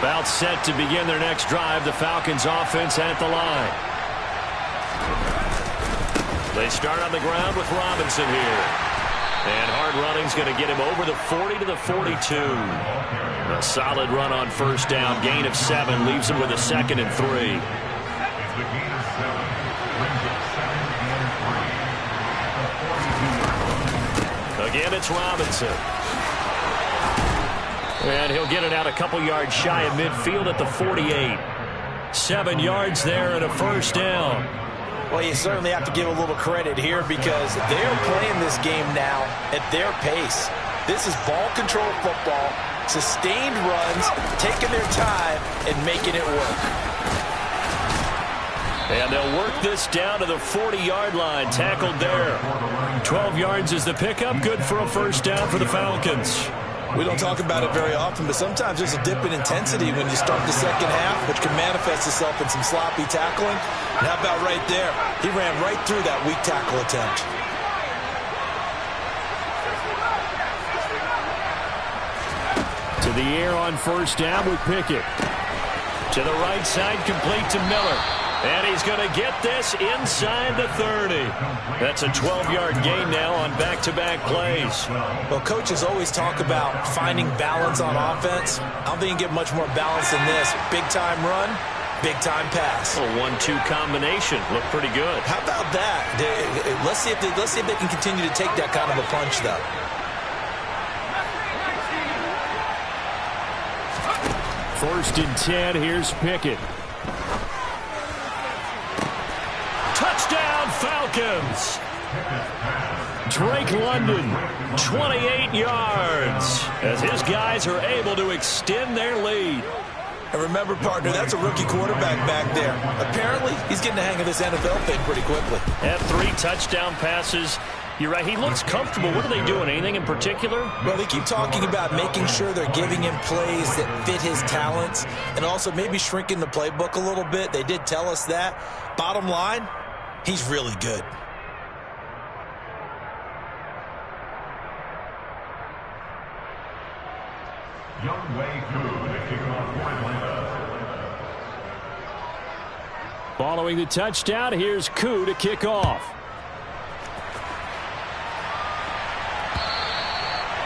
About set to begin their next drive. The Falcons offense at the line. They start on the ground with Robinson here. And hard running's going to get him over the 40 to the 42. A solid run on first down. Gain of 7 leaves him with a 2nd and 3. Again, it's Robinson. And he'll get it out a couple yards shy of midfield at the 48. 7 yards there and a first down. Well, you certainly have to give a little credit here because they're playing this game now at their pace. This is ball control football, sustained runs, taking their time and making it work. And they'll work this down to the 40-yard line, tackled there. 12 yards is the pickup, good for a first down for the Falcons. We don't talk about it very often, but sometimes there's a dip in intensity when you start the second half, which can manifest itself in some sloppy tackling. And how about right there? He ran right through that weak tackle attempt. To the air on first down with Pickett. To the right side, complete to Miller. And he's going to get this inside the 30. That's a 12-yard gain now on back-to-back plays. Well, coaches always talk about finding balance on offense. I don't think you get much more balance than this. Big-time run, big-time pass. A 1-2 combination. Looked pretty good. How about that? Let's see if they can continue to take that kind of a punch, though. First and 10, here's Pickett. Touchdown, Falcons! Drake London, 28 yards, as his guys are able to extend their lead. And remember, partner, that's a rookie quarterback back there. Apparently, he's getting the hang of this NFL thing pretty quickly. Had 3 touchdown passes. You're right, he looks comfortable. What are they doing? Anything in particular? Well, they keep talking about making sure they're giving him plays that fit his talents and also maybe shrinking the playbook a little bit. They did tell us that. Bottom line, he's really good. Following the touchdown, here's Koo to kick off.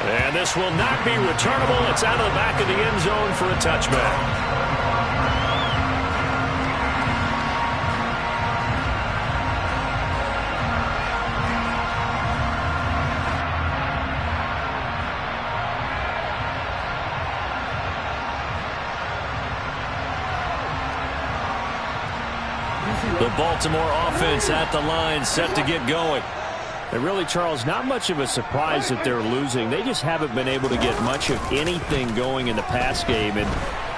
And this will not be returnable. It's out of the back of the end zone for a touchback. The Baltimore offense at the line, set to get going. And really, Charles, not much of a surprise that they're losing. They just haven't been able to get much of anything going in the pass game. And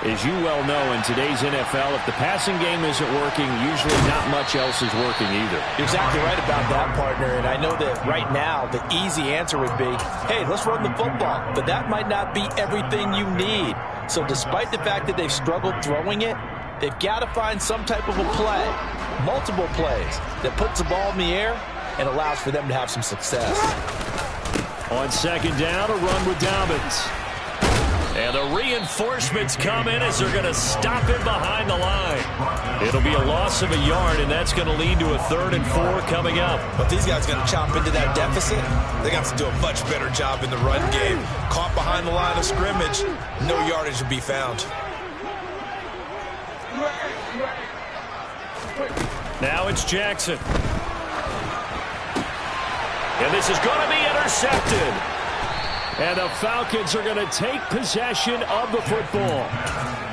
as you well know, in today's NFL, if the passing game isn't working, usually not much else is working either. You're exactly right about that, partner. And I know that right now, the easy answer would be, hey, let's run the football. But that might not be everything you need. So despite the fact that they've struggled throwing it, they've got to find some type of a play, multiple plays, that puts the ball in the air and allows for them to have some success. On second down, a run with Dobbins. And the reinforcements come in as they're going to stop him behind the line. It'll be a loss of a yard, and that's going to lead to a 3rd and 4 coming up. But these guys are going to chop into that deficit. They got to do a much better job in the run game. Caught behind the line of scrimmage, no yardage to be found. Now it's Jackson. And this is going to be intercepted. And the Falcons are going to take possession of the football.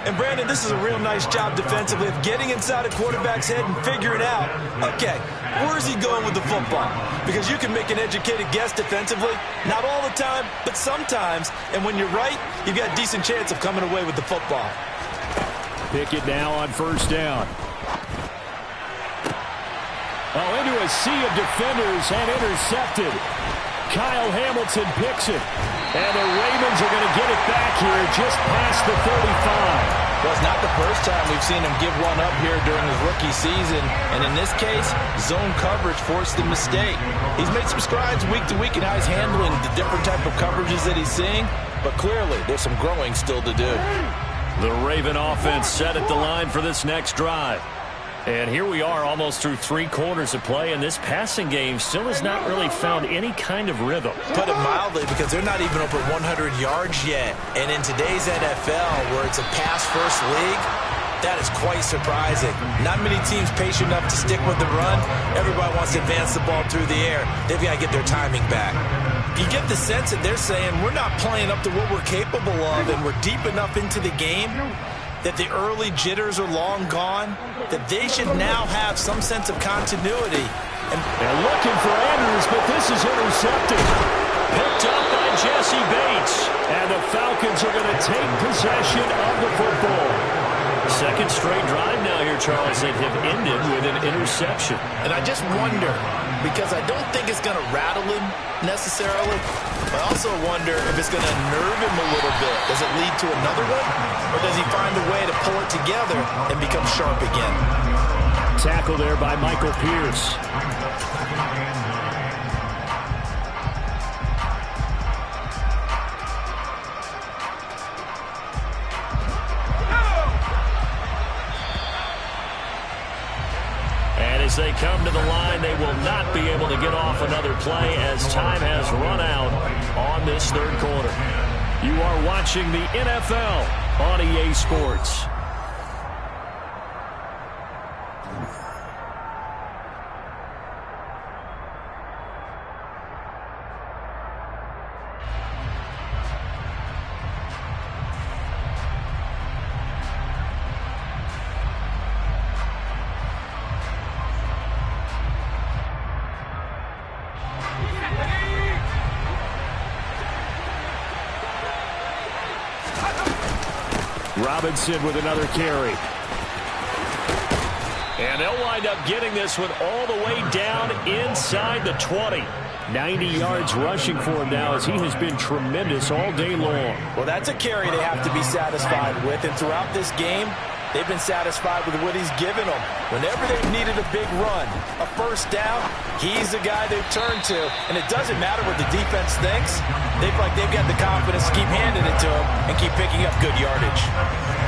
And, Brandon, this is a real nice job defensively of getting inside a quarterback's head and figuring out, okay, where is he going with the football? Because you can make an educated guess defensively. Not all the time, but sometimes. And when you're right, you've got a decent chance of coming away with the football. Pickett now on first down. Oh, into a sea of defenders and intercepted. Kyle Hamilton picks it. And the Ravens are going to get it back here just past the 35. Well, it's not the first time we've seen him give one up here during his rookie season. And in this case, zone coverage forced the mistake. He's made some strides week to week in how he's handling the different type of coverages that he's seeing. But clearly, there's some growing still to do. The Raven offense set at the line for this next drive. And here we are almost through 3 quarters of play, and this passing game still has not really found any kind of rhythm. Put it mildly, because they're not even over 100 yards yet. And in today's NFL, where it's a pass-first league, that is quite surprising. Not many teams patient enough to stick with the run. Everybody wants to advance the ball through the air. They've got to get their timing back. You get the sense that they're saying, we're not playing up to what we're capable of, and we're deep enough into the game that the early jitters are long gone, that they should now have some sense of continuity. And they're looking for Andrews, but this is intercepted. Picked up by Jesse Bates. And the Falcons are going to take possession of the football. Second straight drive now here, Charles, that have ended with an interception. And I just wonder, because I don't think it's going to rattle him necessarily, but I also wonder if it's going to nerve him a little bit. Does it lead to another one? Or does he find a way to pull it together and become sharp again? Tackle there by Michael Pierce. As they come to the line, they will not be able to get off another play as time has run out on this third quarter. You are watching the NFL on EA Sports. Robinson with another carry. And they'll wind up getting this one all the way down inside the 20. 90 yards rushing for him now as he has been tremendous all day long. Well, that's a carry they have to be satisfied with. And throughout this game, they've been satisfied with what he's given them. Whenever they've needed a big run, a first down, he's the guy they've turned to. And it doesn't matter what the defense thinks. They feel like they've got the confidence to keep handing it to him and keep picking up good yardage.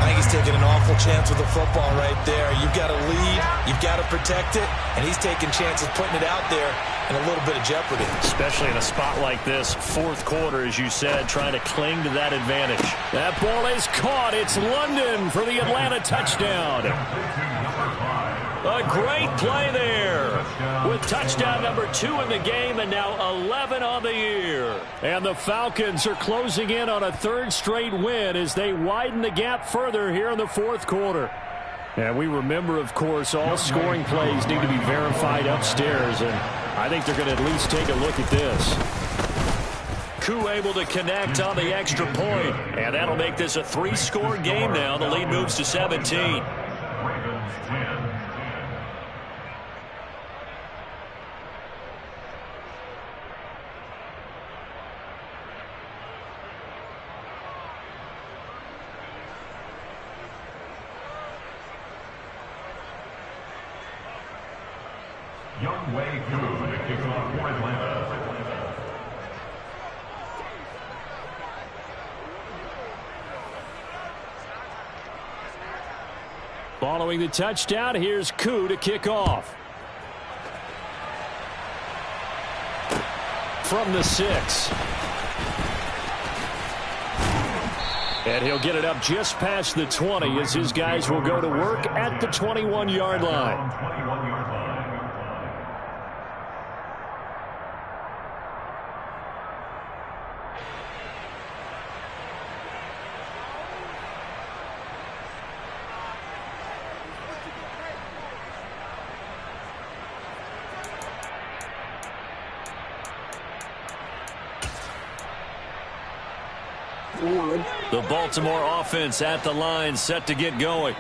I think he's taking an awful chance with the football right there. You've got to lead, you've got to protect it, and he's taking chances putting it out there in a little bit of jeopardy. Especially in a spot like this, fourth quarter, as you said, trying to cling to that advantage. That ball is caught. It's London for the Atlanta touchdown. A great play there with touchdown number 2 in the game and now 11 on the year. And the Falcons are closing in on a third straight win as they widen the gap further here in the fourth quarter. And we remember, of course, all scoring plays need to be verified upstairs, and I think they're going to at least take a look at this. Koo able to connect on the extra point, and that'll make this a 3-score game now. The lead moves to 17. Young Wei Koo to kick off for Atlanta. Following the touchdown, here's Koo to kick off. From the 6. And he'll get it up just past the 20 as his guys will go to work at the 21-yard line. The Baltimore offense at the line, set to get going.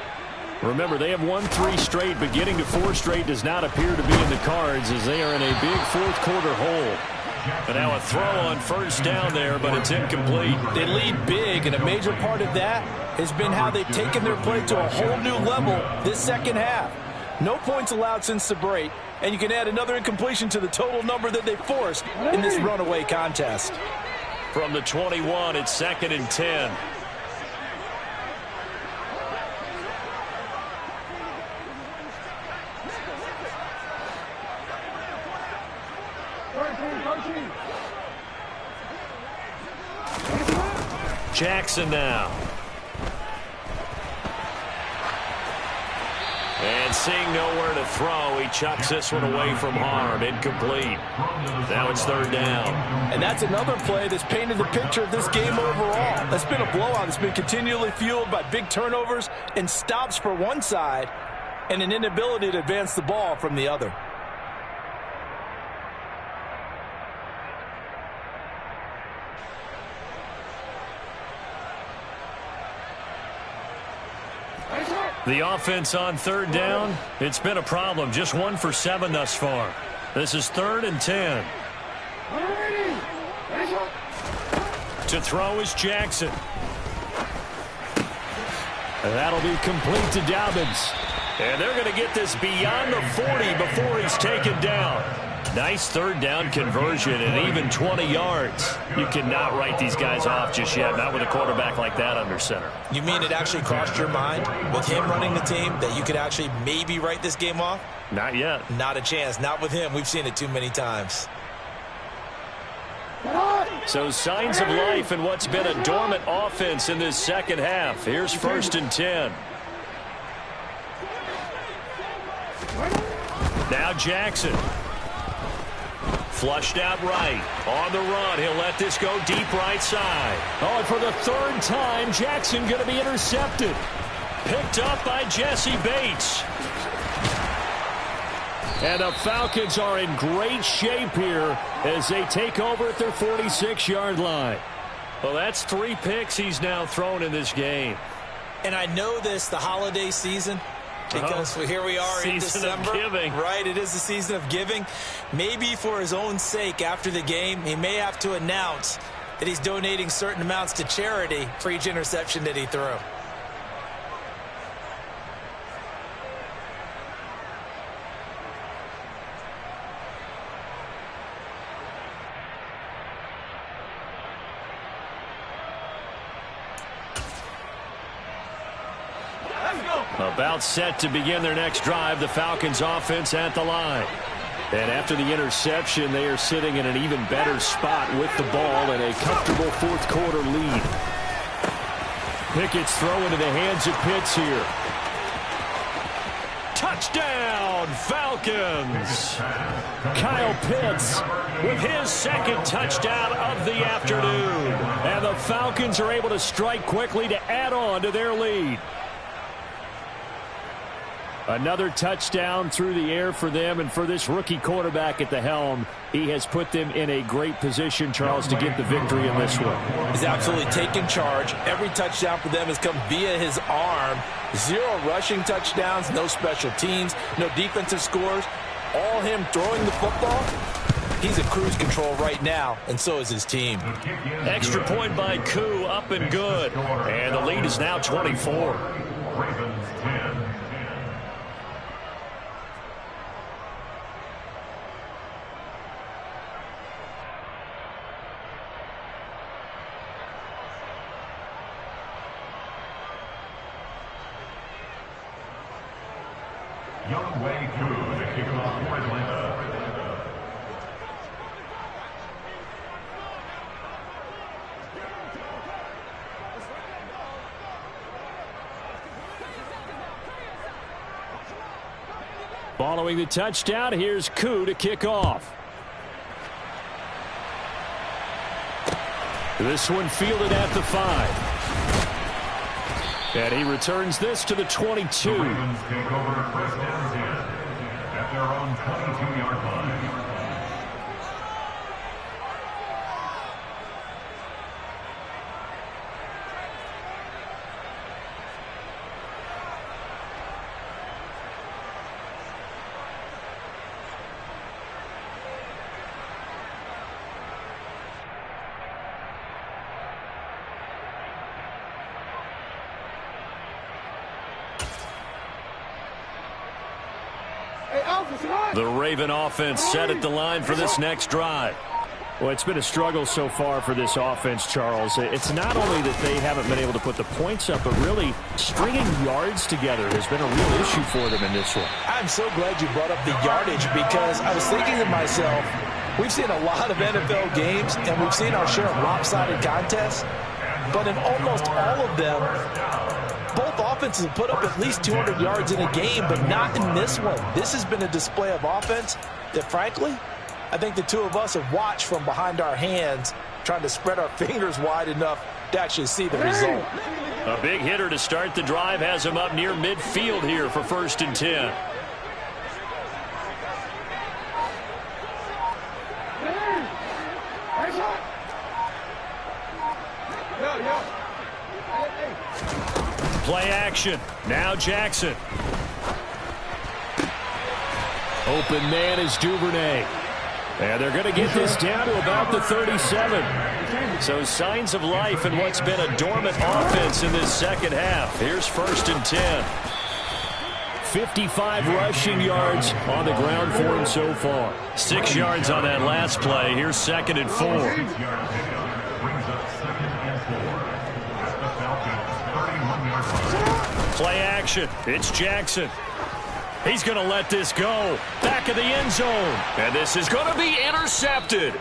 Remember, they have won 3 straight, but getting to 4 straight does not appear to be in the cards as they are in a big fourth quarter hole. But now a throw on first down there, but it's incomplete. They lead big, and a major part of that has been how they've taken their play to a whole new level this second half. No points allowed since the break, and you can add another incompletion to the total number that they forced in this runaway contest. From the 21, it's 2nd and 10. Jackson now. And seeing nowhere to throw, he chucks this one away from harm. Incomplete. Now it's third down. And that's another play that's painted the picture of this game overall. That's been a blowout. It's been continually fueled by big turnovers and stops for one side and an inability to advance the ball from the other. The offense on third down, it's been a problem. Just 1 for 7 thus far. This is 3rd and 10. To throw is Jackson. And that'll be complete to Dobbins. And they're going to get this beyond the 40 before he's taken down. Nice third down conversion and even 20 yards. You cannot write these guys off just yet, not with a quarterback like that under center. You mean it actually crossed your mind with him running the team that you could actually maybe write this game off? Not yet. Not a chance. Not with him. We've seen it too many times. So signs of life in what's been a dormant offense in this second half. Here's 1st and 10. Now Jackson. Flushed out right. On the run. He'll let this go deep right side. Oh, and for the 3rd time, Jackson going to be intercepted. Picked up by Jesse Bates. And the Falcons are in great shape here as they take over at their 46-yard line. Well, that's 3 picks he's now thrown in this game. And I know this, the holiday season, because here we are in December. Season of giving. Right, it is the season of giving. Maybe for his own sake after the game, he may have to announce that he's donating certain amounts to charity for each interception that he threw. About set to begin their next drive, the Falcons offense at the line. And after the interception, they are sitting in an even better spot with the ball and a comfortable 4th quarter lead. Pickett's throw into the hands of Pitts here. Touchdown, Falcons! Kyle Pitts with his 2nd touchdown of the afternoon. And the Falcons are able to strike quickly to add on to their lead. Another touchdown through the air for them, and for this rookie quarterback at the helm, he has put them in a great position, Charles, to get the victory in this one. He's absolutely taken charge. Every touchdown for them has come via his arm. 0 rushing touchdowns, no special teams, no defensive scores. All him throwing the football. He's in cruise control right now, and so is his team. Extra point by Koo, up and good. And the lead is now 24. Ravens 10. Young Wei Koo to kick off for Atlanta. Following the touchdown, here's Koo to kick off. This one fielded at the 5. And he returns this to the 22. The Ravens take over 1st and 10 at their own 22-yard line. The Raven offense set at the line for this next drive. Well, it's been a struggle so far for this offense, Charles. It's not only that they haven't been able to put the points up, but really stringing yards together has been a real issue for them in this one. I'm so glad you brought up the yardage, because I was thinking to myself, we've seen a lot of NFL games, and we've seen our share of lopsided contests. but in almost all of them, both offenses have put up at least 200 yards in a game, but not in this one. This has been a display of offense that, frankly, I think the two of us have watched from behind our hands, trying to spread our fingers wide enough to actually see the result. A big hitter to start the drive has him up near midfield here for 1st and 10. Play action. Now Jackson. Open man is Duvernay. And they're going to get this down to about the 37. So signs of life in what's been a dormant offense in this second half. Here's 1st and 10. 55 rushing yards on the ground for him so far. 6 yards on that last play. Here's 2nd and 4. Play action. It's Jackson. He's going to let this go. Back of the end zone. And this is going to be intercepted.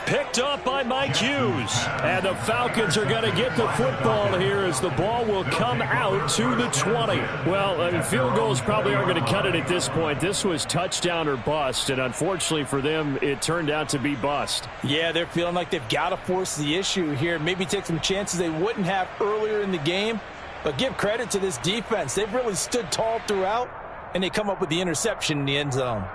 Picked up by Mike Hughes. And the Falcons are going to get the football here as the ball will come out to the 20. Well, field goals probably aren't going to cut it at this point. This was touchdown or bust, and unfortunately for them, it turned out to be bust. Yeah, they're feeling like they've got to force the issue here. Maybe take some chances they wouldn't have earlier in the game. But give credit to this defense. They've really stood tall throughout, and they come up with the interception in the end zone.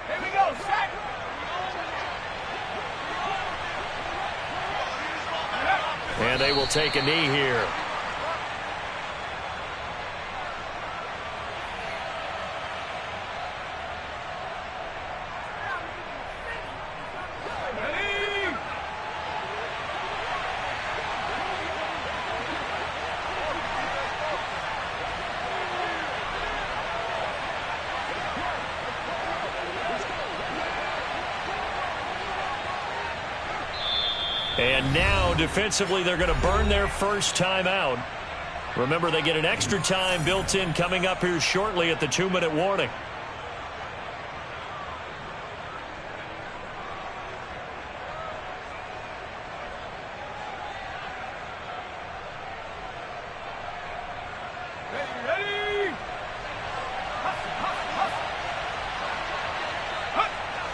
Here we go, sack. And they will take a knee here. And now, defensively, they're going to burn their first time out. Remember, they get an extra time built in coming up here shortly at the 2-minute warning.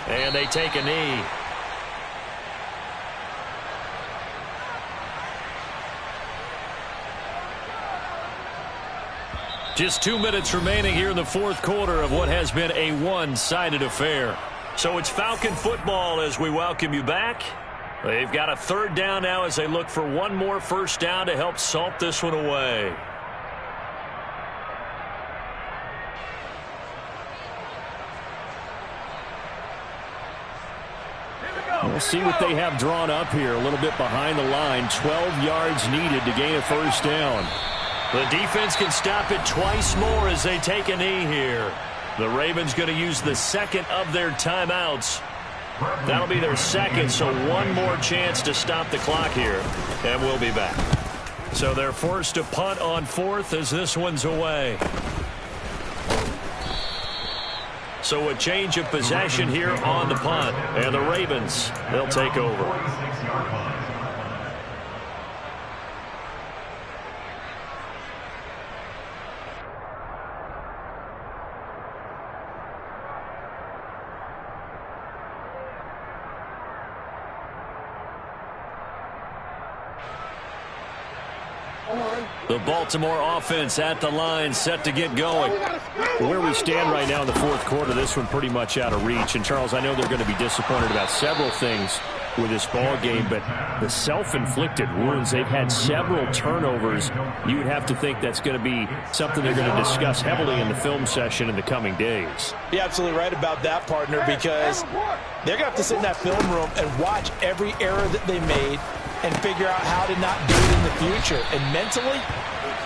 And they take a knee. Just 2 minutes remaining here in the fourth quarter of what has been a one-sided affair. So it's Falcon football as we welcome you back. They've got a 3rd down now as they look for one more first down to help salt this one away. We'll see what they have drawn up here. A little bit behind the line. 12 yards needed to gain a first down. The defense can stop it twice more as they take a knee here. The Ravens going to use the second of their timeouts. That'll be their second, so one more chance to stop the clock here. And we'll be back. So they're forced to punt on 4th as this one's away. So a change of possession here on the punt. And the Ravens, they'll take over. The Baltimore offense at the line, set to get going. Where we stand right now in the fourth quarter, this one pretty much out of reach. And, Charles, I know they're going to be disappointed about several things with this ball game, but the self-inflicted wounds, they've had several turnovers. You would have to think that's going to be something they're going to discuss heavily in the film session in the coming days. You're absolutely right about that, partner, because they're going to have to sit in that film room and watch every error that they made and figure out how to not do it in the future. And mentally,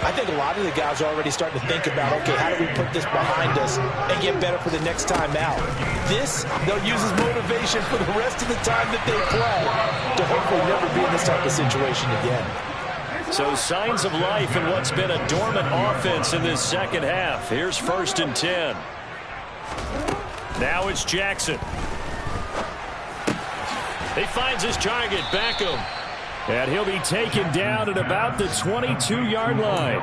I think a lot of the guys are already starting to think about, okay, how do we put this behind us and get better for the next time out? This, they'll use as motivation for the rest of the time that they play to hopefully never be in this type of situation again. So signs of life in what's been a dormant offense in this second half. Here's 1st and 10. Now it's Jackson. He finds his target, Beckham. And he'll be taken down at about the 22-yard line.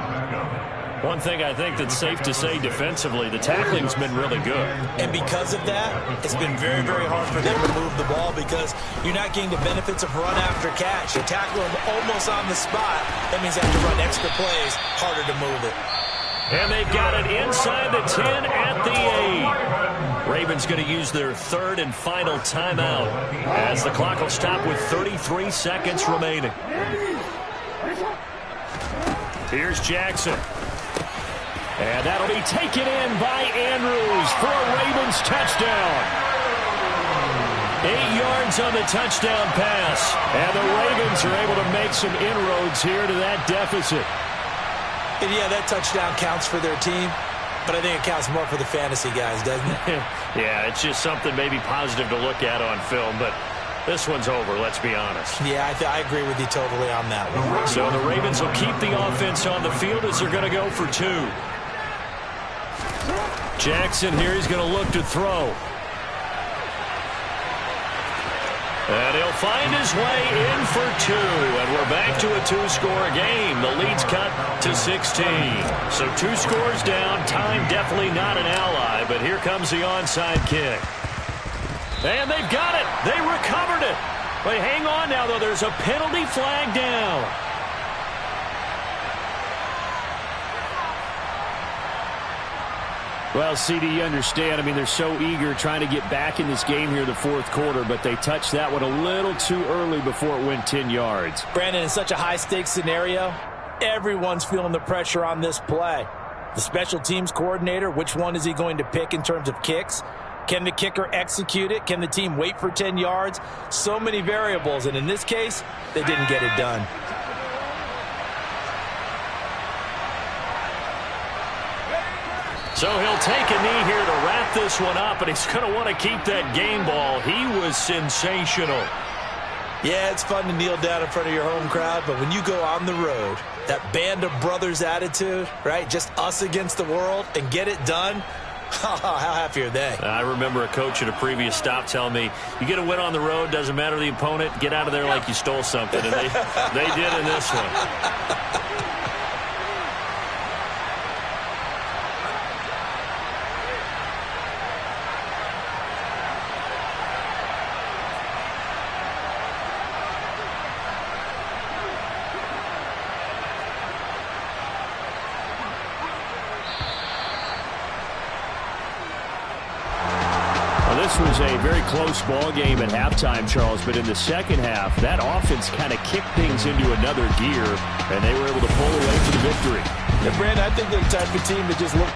One thing I think that's safe to say defensively, the tackling's been really good. And because of that, it's been very, very hard for them to move the ball because you're not getting the benefits of run after catch. You tackle them almost on the spot. That means they have to run extra plays, harder to move it. And they've got it inside the 10 at the 8. Ravens going to use their third and final timeout as the clock will stop with 33 seconds remaining. Here's Jackson. And that'll be taken in by Andrews for a Ravens touchdown. 8 yards on the touchdown pass. And the Ravens are able to make some inroads here to that deficit. And yeah, that touchdown counts for their team, but I think it counts more for the fantasy guys, doesn't it? Yeah, it's just something maybe positive to look at on film, but this one's over, let's be honest. Yeah, I agree with you totally on that one. So the Ravens will keep the offense on the field as they're going to go for 2. Jackson here, he's going to look to throw. And he'll find his way in for 2. And we're back to a 2-score game. The lead's cut to 16. So 2 scores down. Time definitely not an ally. But here comes the onside kick. And they've got it. They recovered it. But hang on now, though. There's a penalty flag down. Well, CD, you understand. I mean, they're so eager trying to get back in this game here in the fourth quarter, but they touched that one a little too early before it went 10 yards. Brandon, in such a high-stakes scenario, everyone's feeling the pressure on this play. The special teams coordinator, which one is he going to pick in terms of kicks? Can the kicker execute it? Can the team wait for 10 yards? So many variables, and in this case, they didn't get it done. So he'll take a knee here to wrap this one up, and he's going to want to keep that game ball. He was sensational. Yeah, it's fun to kneel down in front of your home crowd, but when you go on the road, that band of brothers attitude, right, just us against the world, and get it done, how happy are they? I remember a coach at a previous stop telling me, you get a win on the road, doesn't matter the opponent, get out of there like you stole something, and they did in this one. This was a very close ball game at halftime, Charles, but in the second half, that offense kind of kicked things into another gear, and they were able to pull away for the victory. And Brandon, I think they're the type of team that just look